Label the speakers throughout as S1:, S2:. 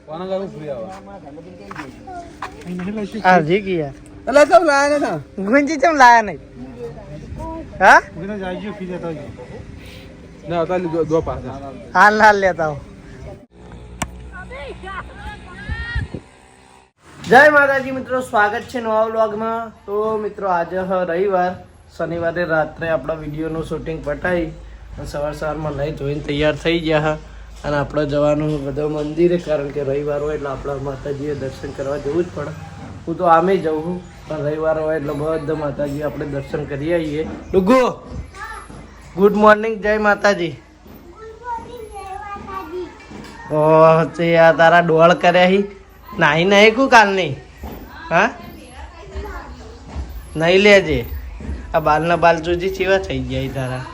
S1: કોના ગારું ફ્રી આવે
S2: આજી ગયા
S1: એટલે તમ લાયા ને
S2: ગુંજી ચમ લાયા નહીં હા
S1: ગુના જાઈજો ફી જતા ના હતા દો પાસ
S2: હાલ હાલ લેતા હો જય માતાજી મિત્રો, સ્વાગત છે નવા વ્લોગમાં. તો મિત્રો આજે રવિવાર, શનિવારે રાત્રે આપણા વિડીયોનું શૂટિંગ પટાવી અને સવારમાં નહીં ધોઈને તૈયાર થઈ ગયા અને આપણે જવાનું બધા મંદિરે, કારણ કે રવિવાર હોય એટલે આપણા માતાજીએ દર્શન કરવા જવું જ પડે. હું તો આમે જઉં પણ રવિવાર હોય એટલે બધા માતાજી આપણે દર્શન કરી આવીએ. ડુગુ ગુડ મોર્નિંગ, જય માતાજી. ઓહ તે આ તારા ડોળ કર્યા નાહી નહીં કુ કાલ નહીં હા નહીં લેજે. આ બાલના બાલ જોજી ચેવા થઈ ગયા તારા.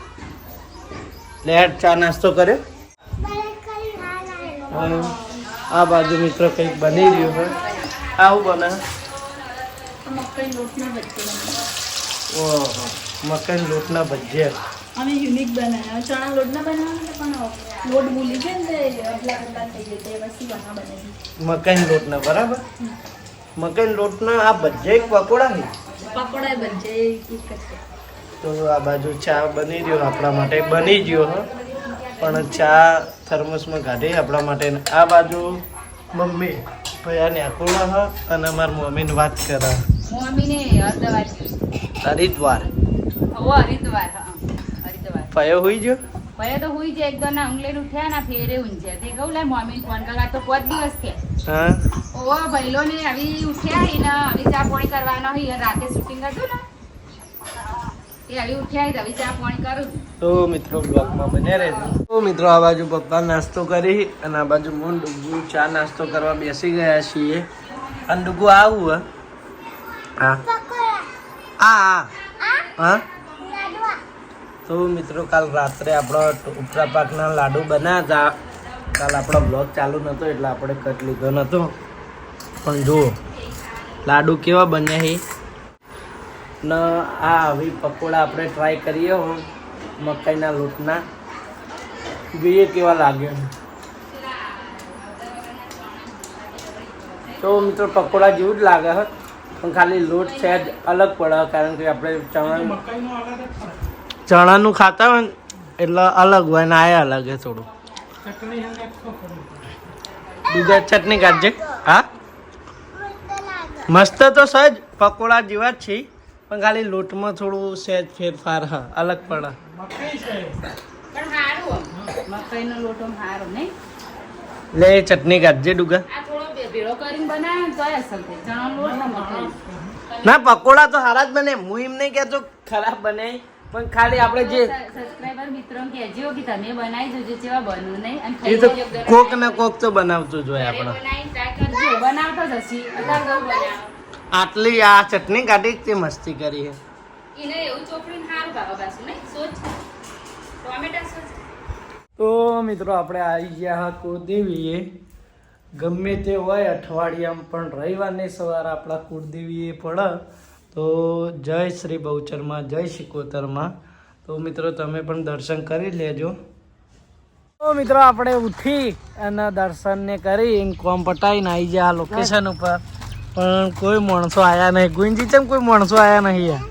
S2: લેટ ચા નાસ્તો કર્યો. આ બાજુ મિત્રો કંઈક બની રહ્યું હોય. આવું બને ઓહો મકાઈ લોટના ભજીયા
S3: અમે યુનિક બનાવ્યા. ચણા લોટના બનાવવાના પણ લોટ ભૂલી છે ને અટલા થઈ જાય પછી બનાવી.
S2: મકાઈ લોટના બરાબર. મકાઈ લોટના આ ભજીયા પકોડા ને
S3: પકોડા બનશે
S2: તો આ બાજુ ચા બની રહ્યો આપણા માટે, બની ગયો હ પણ ચા થર્મસમાં કાઢી આપણા માટે. આ બાજુ મમ્મી ભૈયાને આકોળા હ અને અમારી મમ્મીને વાત કરે.
S3: મમ્મીને હરિદ્વાર
S2: હરિદ્વાર
S3: હરિદ્વાર
S2: પયો હોઈ ગયો.
S3: ભયા તો હુઈ જાય એકદમ ના ઊંઘલે ઉઠ્યા ના ફેરે ઊંઘ્યા તે કહું લે મમ્મી ફોન કરવા તો 5 દિવસ થયા.
S2: હા
S3: ઓ ભઈલો ને આવી ઉઠ્યા એને આવી ચા પાણી કરવાનો હોય રાતે શૂટિંગ હતું ને એ આવી ઉઠ્યા આવી ચા પાણી કરું.
S2: તો મિત્રો બ્લોગમાં બન્યા રહેજો. તો મિત્રો આ બાજુ પપ્પા નાસ્તો કરી અને આ બાજુ હું ડુગુ ચા નાસ્તો કરવા બેસી ગયા છીએ. અને ડુગુ આવું હા હા હા. તો મિત્રો કાલ રાત્રે આપણો ઉપરા પાકના લાડુ બનાવ્યા હતા. કાલ આપણો બ્લોગ ચાલુ નહોતો એટલે આપણે કટ લીધો નહોતો, પણ જુઓ લાડુ કેવા બન્યા છે ને. આ આવી પકોડા આપણે ટ્રાય કરીએ મકાઈના લોટના, જોઈએ કેવા લાગે. તો મિત્રો પકોડા જેવું જ લાગે છે પણ ખાલી લોટ છે જ અલગ પડે, કારણ કે આપણે ચણાનું ખાતા હોય ને એટલે અલગ હોય ને આ અલગ છે થોડું. બીજા ચટણી કાઢજે. હા મસ્ત તો સજ પકોડા જેવા જ છે પણ ખાલી લોટમાં થોડું સહેજ ફેરફાર હા અલગ પડે.
S3: પણ હારું મકાઈનો લોટો હારો નહીં.
S2: લે ચટણી કાઢજે ડુગા.
S3: આ થોડો ભેળો કરીને બનાવે તો અસર થાય. ચણાનો લોટ ને મકાઈ
S2: ના પકોડા તો સારા જ બને, હું એમ નહીં કહેતો ખરાબ બને, પણ ખાલી આપણે જે
S3: સબસ્ક્રાઇબર મિત્રોને કહેજો કે તમે બનાવી જોજો જેવા બન્યું નહીં અને
S2: એ તો કોક ને કોક તો બનાવતું જ હોય આપણે.
S3: બનાવી ટ્રાય કરજો. બનાવતો જ હશી અત્યારે બહુ બનાવો.
S2: આટલી આ ચટણી કાઢી તે મસ્તી કરી છે.
S3: એને એવું ચોપડીને હારું ભાવે પાછું નહીં સોચ ટોમેટા સોચ.
S2: તો મિત્રો આપણે આવી ગયા કુળદેવીએ. ગમે તે હોય અઠવાડિયામાં પણ રવિવારની સવારે આપણા કુળદેવીએ પડે તો જય શ્રી બહુચરમાં, જય શિકોતરમાં. તો મિત્રો તમે પણ દર્શન કરી લેજો. તો મિત્રો આપણે ઉઠી અને દર્શનને કરી કોમ પટાઈને આવી ગયા લોકેશન ઉપર, પણ કોઈ માણસો આવ્યા નહીં. ગુંજી ચમ કોઈ માણસો આવ્યા નહીં યાર.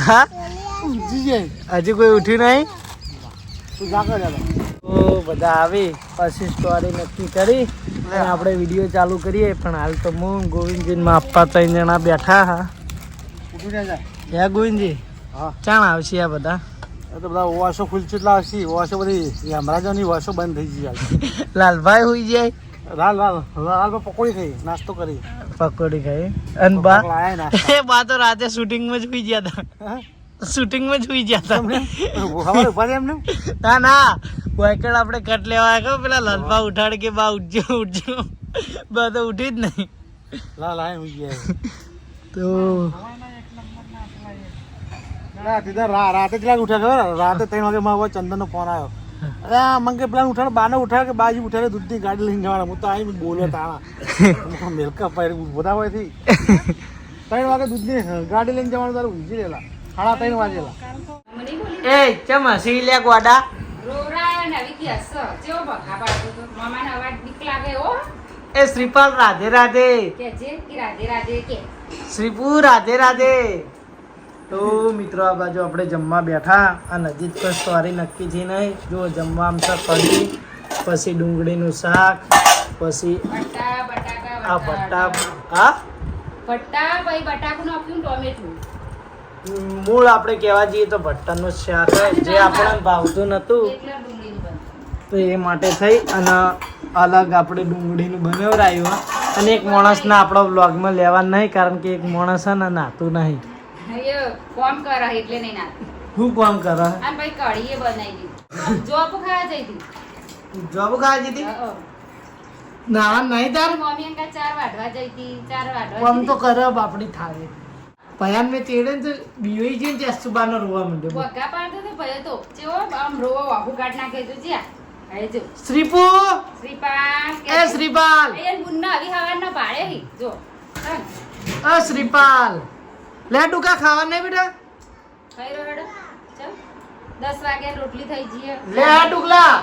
S2: હા હજી કોઈ ઉઠ્યું નહીં. તો બધા આવી પછી સ્ટોરી નક્કી કરી અને આપણે વિડીયો ચાલુ કરીએ. પણ હાલ તો હું ગોવિંદજીમાં આપવા 3 જણા બેઠા હા. હે ગોવિંદજી ચાણ આવશે આ બધા?
S1: તો બધા વાસો ખુલશે એટલે આવશે. વાસો બધી યમરાજોની વાસો બંધ થઈ જાય.
S2: લાલભાઈ હોઈ જાય.
S1: લાલ લાલ લાલ પકોડી ખાઈ નાસ્તો કરી
S2: પકોડી ખાઈ અને બા એ બા તો રાતે શૂટિંગમાં જ હોઈ ગયા હતા. શૂટિંગમાં જ હોઈ ગયા હતા. ના ના વાયકડ આપણે કટ લેવા આવ્યા પેલા લાલભા ઉઠાડ કે બા ઉઠજો ઉઠજો. બા તો ઉઠી જ નહીં.
S1: લાલ આય હોઈ ગયા
S2: તો
S1: રાતે કેટલા ઉઠ્યા ખબર? રાતે 3 વાગે મારો ચંદન નો ફોન આવ્યો. અરે મંગે પેલા ઉઠાડ બાને ઉઠાડ કે બાજી ઉઠાડે દૂધની ગાડી લઈને જવાના. હું તો આવી બોલ્યો તાણા મેલકા પાડી બધા હોય 3 વાગે દૂધની ગાડી લઈને જવાનું. તારું ઊંઘી રહેલા 3:30 વાગેલા.
S2: એ ચમ હસી લે ગોડા.
S3: રોવરાયો ને આવી યસ જેવો બગા પાડતો તો મામાને અવાજ બીક લાગે હો
S2: એ શ્રીપાલ રાધે રાધે
S3: કે જે કે રાધે રાધે કે
S2: શ્રીપુ રાધે રાધે. તો મિત્રો આ બાજુ આપણે જમવા બેઠા અને હજી તો સ્ટોરી નક્કી થઈ નહીં. જો જમવા આમ તો કઢી, પછી ડુંગળીનું શાક, પછી
S3: બટા બટાકા
S2: આ ભટ્ટા હા
S3: ભટ્ટા ભાઈ બટાકું નાખ્યું ટોમેટું
S2: મૂળ આપણે કહેવા જઈએ તો ભટ્ટાનું શાક જે આપણને ભાવતું નહોતું
S3: એટલે ડુંગળીનું બન્યું
S2: તો એ માટે થઈ અને અલગ આપણે ડુંગળીનું બનાવરાયું. અને એક માણસને આપણો વ્લોગમાં લેવા નહીં કારણ કે એક માણસ છે ને નાતું નહીં.
S3: એ કોમ કરે એટલે નહીં નાખી
S2: શું કામ કરે?
S3: અને ભાઈ કઢીએ બનાવી દીધી જોબ ખાવા જઈ હતી
S2: જોબ ખાવા જતી નાવા નહીં તાર
S3: મમ્મી અંકા 4 વાઢવા જઈ હતી 4 વાઢવા
S2: કામ તો કરે બાપડી થાળે ભયાન મેં ચેડે ને તો બીઓઈ જઈને ત્યાં સુબાનો રોવા માંડ્યો.
S3: વગા પાડતો તો ભલે તો જેવો આમ રોવો વાહુ કાઢ નાખે તો જ્યાં હવે જો
S2: શ્રીપુ
S3: શ્રીપાલ
S2: એ શ્રીપાલ
S3: એ બુન્ના આવી હવારના ભાડે હી જો
S2: અ શ્રીપાલ લે ડુકા ખાવા નહીં બેટા
S3: ખાઈ રહ્યો હેડો ચલ 10 વાગે રોટલી થઈ જઈએ
S2: લે આ ડુકલા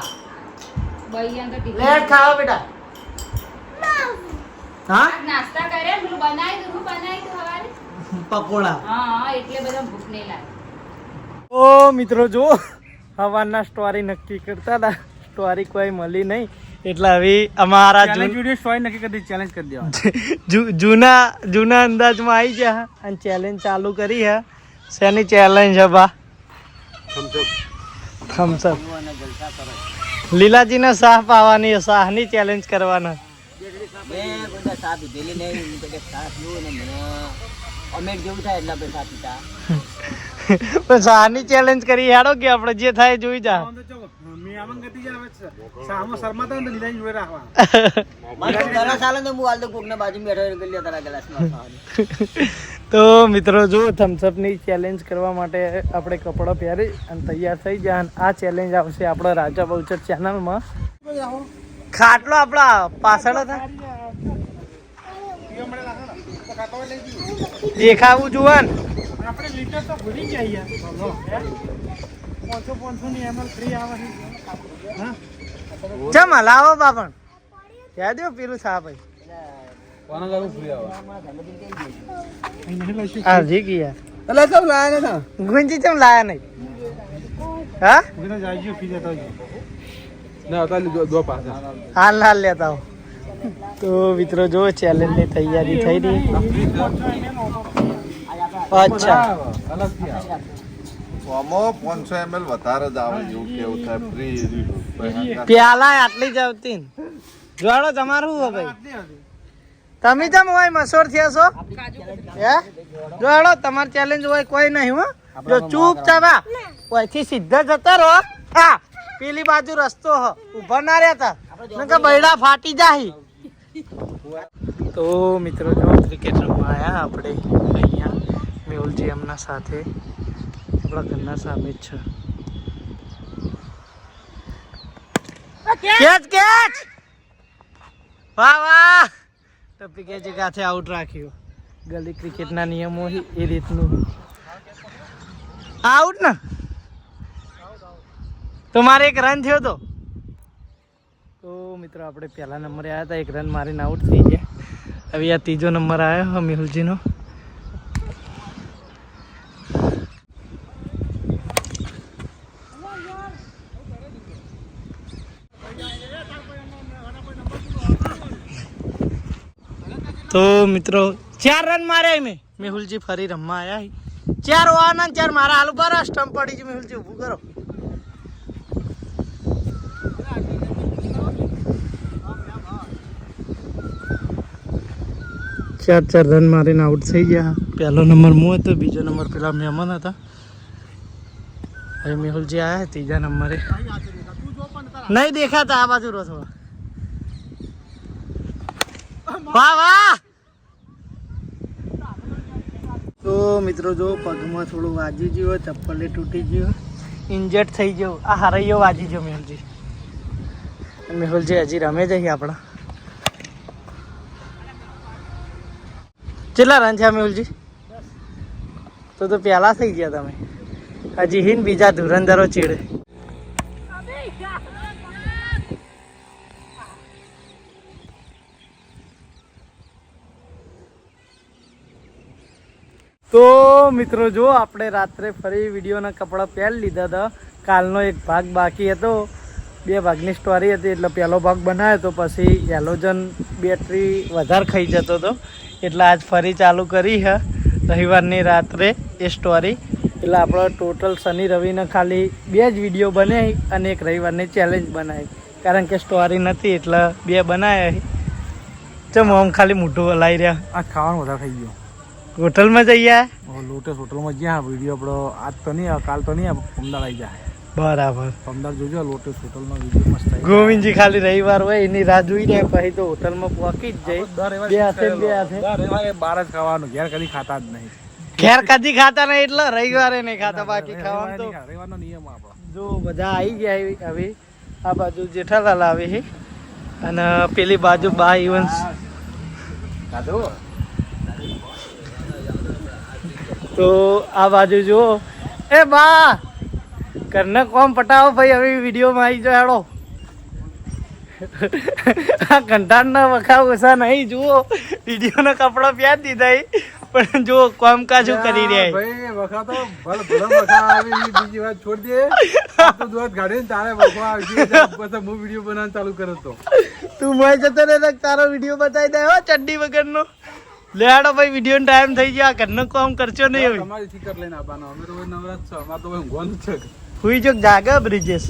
S3: બૈયા તો ટીવી
S2: લે ખાવા બેટા હા
S3: નાસ્તા કરે પેલું બનાવી દઉં બનાવી દઉં હવારે
S2: પકોડા.
S3: હા એટલે બધા ભૂખ નહીં લાગે
S2: ઓ મિત્રો જો હવાના સ્ટોરી નક્કી કરતા હતા સ્ટોરી કોઈ મળી નહીં એટલે હવે અમારા
S1: વિડીયો સ્ટોરી નક્કી કરી ચેલેન્જ કરી દેવા
S2: જૂના અંદાજમાં આવી ગયા અને ચેલેન્જ ચાલુ કરી હે. શેની ચેલેન્જ છે બા? થમ્સઅપ. લીલાજીને શાહ પાવાની શાહની ચેલેન્જ કરવાના. પણ શાહની ચેલેન્જ કરી હેડો કે આપણે જે થાય જોઈ જા. તો મિત્રો જો થમ્સઅપ ની ચેલેન્જ કરવા માટે આપણે કપડાં પહેરી અને તૈયાર થઈ જાય અને આ ચેલેન્જ આવશે આપણા રાજા બહુચર ચેનલમાં. ખાટલો આપણા પાછળ હતા દેખાવું જુવાન
S1: આપણે લીટર તો ભૂલી ગયા 500 ની ml ફ્રી આવે છે હા
S2: ચમ હલાવો બાપણ યાદ દો પેલું સા ભાઈ
S1: કોના ગારું ફ્રી આવે
S2: આ જી ગયા
S1: એટલે કેમ લાયા નતા
S2: ગુંજી ચમ લાયા નહીં હા
S1: મને જાઈજો ફી જતો ના હતા દો પાછા
S2: હાલ હાલ લેતા આવો. તો મિત્રો જો ચેલેન્જ ની તૈયારી થઈ રહી. અચ્છા
S1: અલગથી આવે
S4: આમાં 500 ml વધારે જ આવે એવું કેવું થાય ફ્રી
S2: પ્યાલા આટલી જ આવતી ને. જોડો તમારું હો ભાઈ તમે જેમ હોય મશોર થયા છો હે જોડો તમાર ચેલેન્જ હોય કોઈ નહીં હો જો ચૂપચાપ ઓયથી સીધા જતા રહો. હા પેલી બાજુ રસ્તો હ ઊભા ના રહેતા નકર બૈડા ફાટી જાહી. તો મિત્રો જો ક્રિકેટ રમવા આવ્યા આપણે અહીંયા મેહુલજી એમના સાથે આપણા ઘરના સામે જ છે. કેચ કેચ વાહ વાહ ટપી કે જગ્યાથી આઉટ રાખ્યો. ગલી ક્રિકેટના નિયમો એ રીતનું આઉટ ને તો મારે એક રન થયો તો મિત્રો આપણે પહેલા નંબરે આવ્યા હતા એક રન મારીને આઉટ થઈ ગયા. હવે આ ત્રીજો નંબર આવ્યો મેહુલજીનો. તો મિત્રો 4 રન માર્યા મેં. મેહુલજી ફરી રમવા આવ્યા 4 વાના 4 મારા હાલ ઉપર સ્ટમ્પ પડી છે. મેહુલજી ઊભું કરો. ચાર રન મારીને આઉટ થઈ ગયા. પહેલો નંબર હું હતો, બીજો નંબર પેલા મહેમાન હતા. હવે મેહુલજી આવ્યા ત્રીજા નંબરે. નહીં દેખાતા આ બાજુ રો થોડા. વાહ વાહ. તો મિત્રો જો પગમાં થોડું વાજી ગયું, ચપ્પલે તૂટી ગયું, ઇન્જર્ડ થઈ ગયું. આ હરાઈયો વાજી ગયો મેહુલજી. મેહુલજી હજી રમે જઈએ આપણા. કેટલા રન છે મેહુલજી? તો પહેલા થઈ ગયા તમે. હજી હિન બીજા ધુરંધરો ચીડે. તો મિત્રો જો આપણે રાત્રે ફરી વિડીયોના કપડાં પહેરી લીધા હતા. કાલનો એક ભાગ બાકી હતો, 2 ભાગની સ્ટોરી હતી એટલે પહેલો ભાગ બનાવ્યો તો પછી હેલોજન બેટરી વધારે ખાઈ જતો હતો એટલે આજ ફરી ચાલુ કરી છે રવિવારની રાત્રે એ સ્ટોરી. એટલે આપણે ટોટલ શનિ રવિને ખાલી 2 જ વિડીયો બનાવી અને એક રવિવારની ચેલેન્જ બનાવી, કારણ કે સ્ટોરી નથી એટલે 2 બનાવ્યા. ચમ આમ ખાલી મોઢું હલાવી રહ્યા.
S1: આ ખાવાનું વધારે થઈ ગયો.
S2: હોટલમાં જઈએ
S1: લોટસ હોટલમાં જ્યાં વિડીયો આપણો આજ તો નહીં આવે, કાલ તો નહીં આવે, અમદાવાદ આવી જાય.
S2: બરાબર.
S1: અમદાવાદ જોજો લોટસ હોટલનો વિડીયો મસ્ત આવી.
S2: ગોવિંદજી ખાલી રવિવાર હોય એની રાહ જોઈ રહ્યા, પછી તો હોટલમાં પહોંચી જ જાય. બે હાથે
S1: બહાર જ ખાવાનું, ઘેર કદી ખાતા જ નહીં.
S2: ઘેર કદી ખાતા નહીં એટલે રવિવારે નહીં ખાતા, બાકી ખાવાનું તો
S1: રવિવારનો નિયમ આપણો.
S2: જો બધા આવી ગયા હવે. આ બાજુ જેઠાલાલ આવે છે અને પેલી બાજુ બા ઇવન્સ. તો આ બાજુ જુઓ, એ બા ઘરના કોમ પટાવો ભાઈ, હવે વિડીયોમાં આવી જાઓ હેડો. આ કંટાળના વખા ઓછા નહીં, જુઓ વિડીયોના કપડા પહેરી દીધા પણ જો કામકાજ કરી રહ્યા.
S1: ભાઈ વખા તો ભલે વખા આવે એ બીજી વાત છોડ દે. તો દોત ગાડીને તારે વખા આવશે પછી હું વિડીયો બનાવવાનું ચાલુ કર્યો તો.
S2: તું મોય જતો રે, તારો વિડીયો બતાવી દે હો ચડ્ડી વગરનો. લેડો ભાઈ, વિડીયો ટાઈમ થઈ ગયો, ઘરનું કામ કરશો નહીં હવે.
S1: તમારી ફિકર લઈને આવવાનો, અમે તો નવરાત છો, અમારે તો ઊંઘવાનું છે.
S2: હુઈ જો જાગે બ્રિજેશ.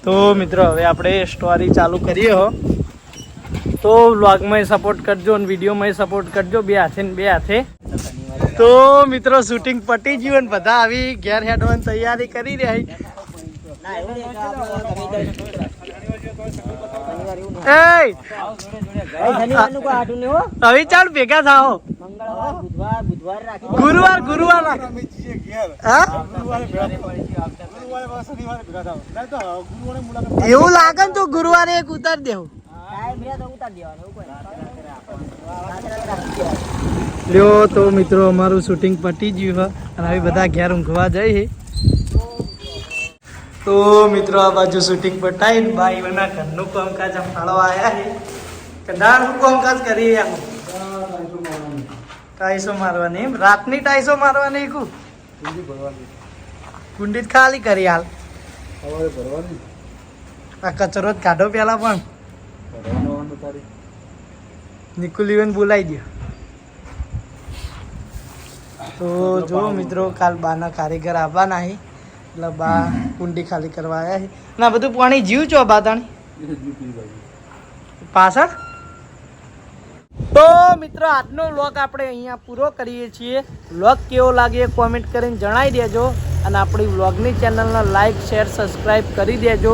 S2: તો મિત્રો હવે આપણે સ્ટોરી ચાલુ કરીએ હો. તો વ્લોગમાં સપોર્ટ કરજો અને વિડીયોમાં સપોર્ટ કરજો, 2 હાથે ને 2 હાથે. તો મિત્રો શૂટિંગ પટી ગયું ને બધા આવી ઘેર હેડવાની તૈયારી કરી રહ્યા. હવે ચાલ ભેગા થાઓ. ગુરુવાર એવું લાગે ને તો ગુરુવારે એક ઉતારી દેવું. લ્યો તો મિત્રો અમારું શૂટિંગ પટી ગયું છે અને હવે બધા ઘેર ઊંઘવા જાય. તો મિત્રો આ બાજુ શૂટિંગ પટાઈને ભાઈઓના ઘરનું કામકાજ ફાળવા આવ્યા છે. કંડાળનું કામકાજ કરી ટાઈસો મારવાની, એમ રાતની ટાઈસો મારવાની. કુંડી ખાલી કરી હાલ. આ કચરો જ કાઢો પેલા પણ નિકુલીવન બોલાવી દો. તો જો મિત્રો કાલ બાના કારીગર આવવાના છે એટલે બા કુંડી ખાલી કરવા આવ્યા છે. ના બધું પાણી જીવ છો બાતાણી પાછળ. તો મિત્રો આજનો વ્લોગ આપણે અહીંયા પૂરો કરીએ છીએ. વ્લોગ કેવો લાગે કોમેન્ટ કરીને જણાવી દેજો અને આપણી વ્લોગની ચેનલને લાઈક શેર સબસ્ક્રાઈબ કરી દેજો.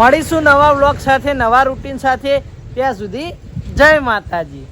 S2: મળીશું નવા વ્લોગ સાથે, નવા રૂટીન સાથે. ત્યાં સુધી જય માતાજી.